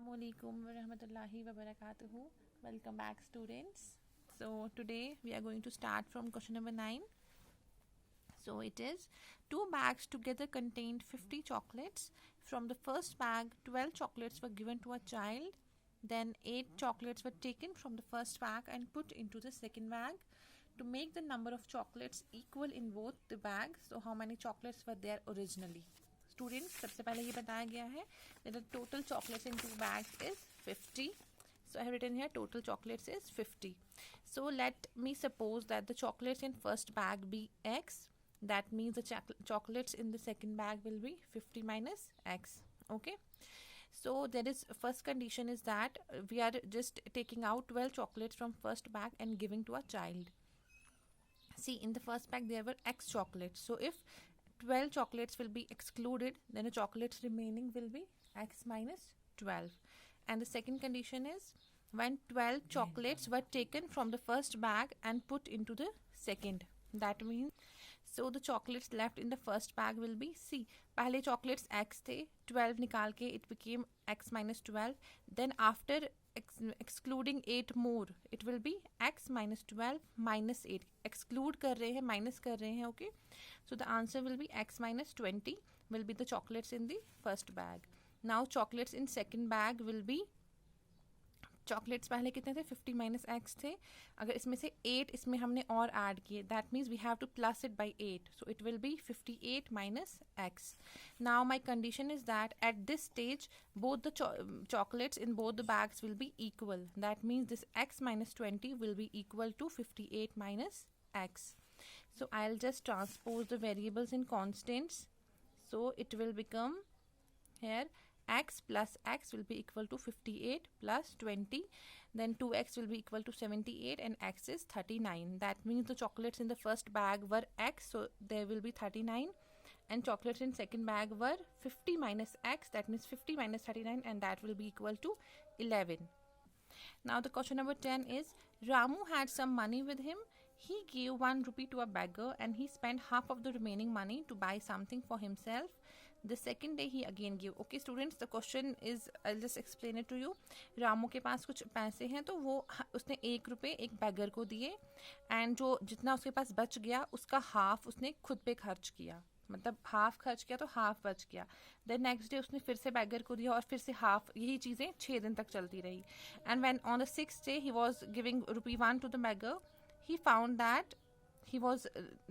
Assalamualaikum warahmatullahi wabarakatuh. Welcome back, students. So today we are going to start from question number 9. So it is, two bags together contained 50 chocolates. From the first bag, 12 chocolates were given to a child. Then 8 chocolates were taken from the first bag and put into the second bag. To make the number of chocolates equal in both the bags, so how many chocolates were there originally? Students, सबसे पहले ये बताया गया है that the total chocolates in two bags is 50. So I have written here total chocolates is 50. So let me suppose that the chocolates in first bag be x. That means the chocolates in the second bag will be 50 minus x. Okay. So there is first condition is that we are just taking out 12 chocolates from first bag and giving to a child. See, in the first bag there were x chocolates. So if 12 chocolates will be excluded, then the chocolates remaining will be x minus 12. And the second condition is when 12 chocolates were taken from the first bag and put into the second. That means, so the chocolates left in the first bag will be, see, पहले chocolates x थे, 12 निकाल के it became x minus 12. Then after excluding 8 more, it will be x minus 12 minus 8. Exclude कर रहे हैं, minus कर रहे हैं, okay. So the answer will be x minus 20 will be the chocolates in the first bag. Now chocolates in second bag will be, chocolates पहले कितने थे 50 minus x थे. अगर इसमें से 8 इसमें हमने और ऐड किए, that means we have to plus it by 8, so it will be 58 minus x. Now my condition is that at this stage both the chocolates in both the bags will be equal. That means this x minus 20 will be equal to 58 minus x. So I'll just transpose the variables in constants. So it will become here x plus x will be equal to 58 plus 20. Then 2x will be equal to 78 and x is 39. That means the chocolates in the first bag were x, so there will be 39. And chocolates in second bag were 50 minus x, that means 50 minus 39, and that will be equal to 11. Now the question number 10 is, Ramu had some money with him. He gave 1 rupee to a beggar and he spent half of the remaining money to buy something for himself. The second day he again gave. Okay students, the question is, I'll just explain it to you. Ramu के पास कुछ पैसे हैं तो वो उसने 1 रुपये एक bagger को दिए एंड जो जितना उसके पास बच गया उसका हाफ उसने खुद पे खर्च किया, मतलब हाफ खर्च किया तो हाफ बच गया. देन नेक्स्ट डे उसने फिर से बैगर को दिया और फिर से हाफ. यही चीज़ें 6 दिन तक चलती रही. And when on the 6th day he was giving ₹1 to the beggar, he found that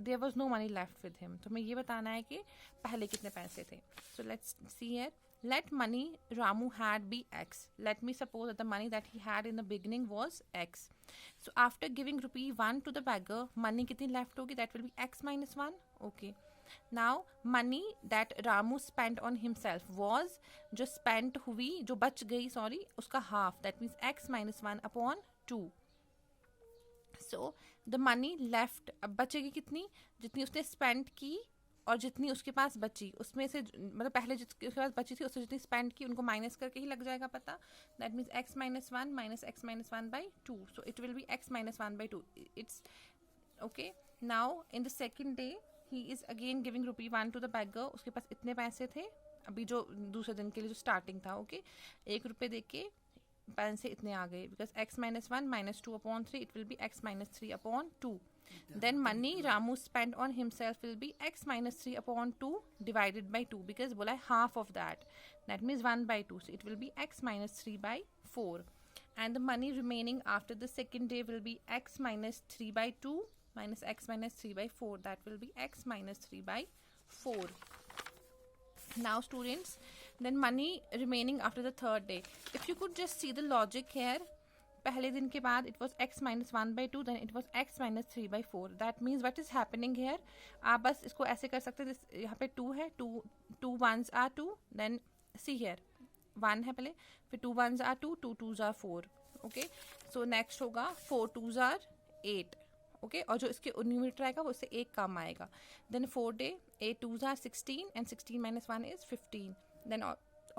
there was no money left with him. तो मैं ये बताना है कि पहले कितने पैसे थे. So let's see here. Let money Ramu had be x. Let me suppose that the money that he had in the beginning was x. So after giving ₹1 to the beggar, money कितनी left होगी? That will be x minus 1. Okay. Now money that Ramu spent on himself was, जो spent हुई, जो बच गई, sorry, उसका half. That means x minus 1 upon 2. So the money left, अब बचेगी कितनी? जितनी उसने स्पेंड की और जितनी उसके पास बची उसमें से, मतलब पहले जिसके उसके पास बची थी उससे जितनी स्पेंड की उनको माइनस करके ही लग जाएगा पता. That means x minus 1 minus x minus 1 by 2. So it will be x minus 1 by 2. It's okay. Now in the second day he is again giving ₹1 to the beggar. उसके पास इतने पैसे थे अभी जो दूसरे दिन के लिए जो स्टार्टिंग था. ओके, 1 रुपये दे के पैसे इतने आ गए because x minus 1 minus 2 upon 3, it will be x minus 3 upon 2. Then money Ramu spent on himself will be x minus 3 upon 2 divided by 2 because बोला है half of that. That means 1 by 2. So it will be x minus 3 by 4. And the money remaining after the second day will be x minus 3 by 2 minus x minus 3 by 4. That will be x minus 3 by 4. Now students, then money remaining after the third day. If you could just see the logic here, पहले दिन के बाद it was x minus 1 by 2, then it was x minus 3 by 4. That means what is happening here, आप बस इसको ऐसे कर सकते हैं. यहाँ पे 2 है, 2 1s are 2, then see here 1 है पहले, फिर 2 1s are 2, 2 2s are 4. Okay, so next होगा 4 2s are 8. ओके, और जो इसके न्यूमरेटर आएगा वो इससे एक कम आएगा. Then 4 day 8 2s are 16 and 16 minus 1 is 15. Then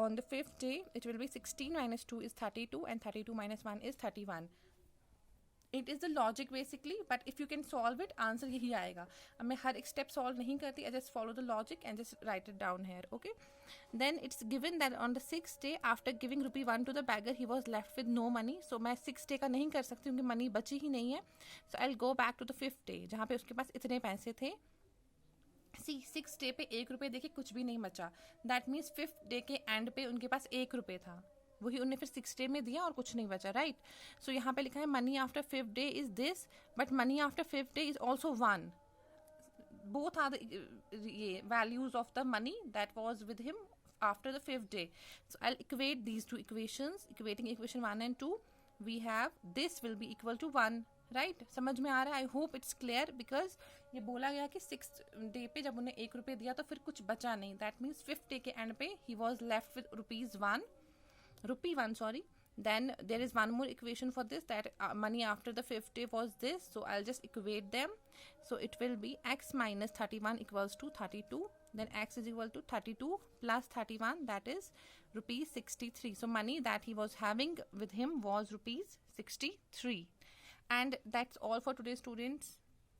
on the 5th day it will be 16 minus 2 is 32 and 32 minus 1 is 31. It is the logic basically, but if you can solve it answer यही आएगा. अब मैं हर एक step solve नहीं करती, I just follow the logic and just write it down here. Okay, then it's given that on the 6th day after giving ₹1 to the beggar he was left with no money. So मैं 6th day का नहीं कर सकती क्योंकि money बची ही नहीं है. So I will go back to the 5th day जहाँ पे उसके पास इतने पैसे थे. सी 6th day पे ₹1 देके कुछ भी नहीं बचा. दैट मीन्स 5th day के एंड पे उनके पास ₹1 था, वही उन्हें फिर 6th day में दिया और कुछ नहीं बचा. राइट. सो यहाँ पे लिखा है money after 5th day is this, but money after 5th day is also 1. Both are ये values of the money that was with him after the 5th day. So I'll equate these two equations. Equating equation 1 and 2, we have this will be equal to 1. Right. समझ में आ रहा है? I hope it's clear, because ये बोला गया कि 6th day पे जब उन्हें ₹1 दिया तो फिर कुछ बचा नहीं. दैट मीन्स 5th day के एंड पे ही was left with ₹1, sorry. Then there is one more equation for this, that money after the 5th day was this. So I'll just equate them. So it will be x minus 31 equals to 32. Then x is equal to 32 plus 31, that is ₹63. So money that he was having with him was ₹63. And that's all for today, students.